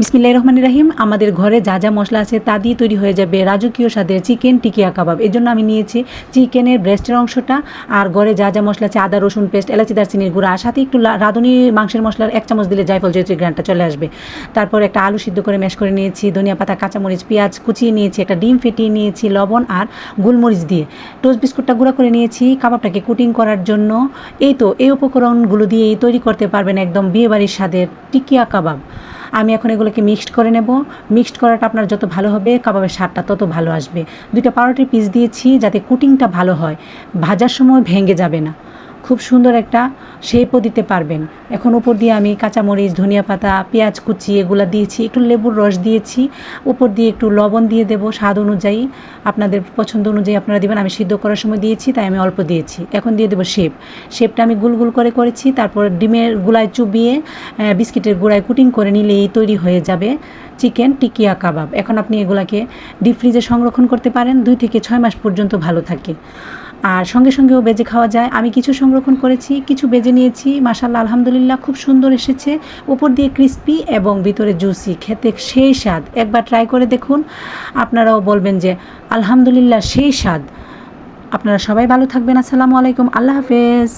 বিসমিল্লাহির রহমানির রহিম। আমাদের ঘরে যা যা মশলা আছে তা দিয়ে তৈরি হয়ে যাবে রাজকীয় স্বাদের চিকেন টিকিয়া কাবাব। এর জন্য আমি নিয়েছি চিকেনের ব্রেস্টের অংশটা, আর ঘরে যা যা মশলা আছে আদা রসুন পেস্ট, এলাচি দারচিনির গুঁড়া, আর সাথে একটু রাঁধুনি মাংসের মশলার 1 চামচ দিলে জায়ফল জয়ত্রী গ্রানটা চলে আসবে। তারপর একটা আলু সিদ্ধ করে ম্যাশ করে নিয়েছি, ধনিয়া পাতা, কাঁচামরিচ, পেঁয়াজ কুচিয়ে নিয়েছি, একটা ডিম ফেটিয়ে নিয়েছি লবণ আর গোলমরিচ দিয়ে, টোস্ট বিস্কুটটা গুঁড়া করে নিয়েছি কাবাবটাকে কুটিং করার জন্য। এই উপকরণগুলো দিয়েই তৈরি করতে পারবেন একদম বিয়েবাড়ির স্বাদের টিকিয়া কাবাব। আমি এখন এগুলোকে মিক্সড করে নেব। মিক্সড করাটা আপনার যত ভালো হবে কাবাবের স্বাদটা তত ভালো আসবে। 2টা পাউরুটির পিস দিয়েছি যাতে কুটিংটা ভালো হয়, ভাজার সময় ভেঙে যাবে না, খুব সুন্দর একটা শেপও দিতে পারবেন। এখন উপর দিয়ে আমি কাঁচামরিচ, ধনিয়া পাতা, পেঁয়াজ কুচি এগুলো দিয়েছি, একটু লেবুর রস দিয়েছি, উপর দিয়ে একটু লবণ দিয়ে দেবো স্বাদ অনুযায়ী, আপনাদের পছন্দ অনুযায়ী আপনারা দেবেন। আমি সিদ্ধ করার সময় দিয়েছি তাই আমি অল্প দিয়েছি। এখন দিয়ে দেবো শেপটা আমি গুল গুল করে করেছি। তারপর ডিমের গুঁড়ায় চুবিয়ে বিস্কিটের গুঁড়ায় কুটিং করে নিলেই তৈরি হয়ে যাবে চিকেন টিকিয়া কাবাব। এখন আপনি এগুলাকে ডিপ ফ্রিজে সংরক্ষণ করতে পারেন, 2 থেকে 6 মাস পর্যন্ত ভালো থাকে, আর সঙ্গে সঙ্গেও বেজে খাওয়া যায়। আমি কিছু সংরক্ষণ করেছি, কিছু বেজে নিয়েছি। মাশাআল্লাহ আলহামদুলিল্লাহ খুব সুন্দর এসেছে, উপর দিয়ে ক্রিস্পি এবং ভিতরে জুসি, খেতে সেই স্বাদ। একবার ট্রাই করে দেখুন, আপনারাও বলবেন যে আলহামদুলিল্লাহ সেই স্বাদ। আপনারা সবাই ভালো থাকবেন। আসসালামু আলাইকুম, আল্লাহ হাফেজ।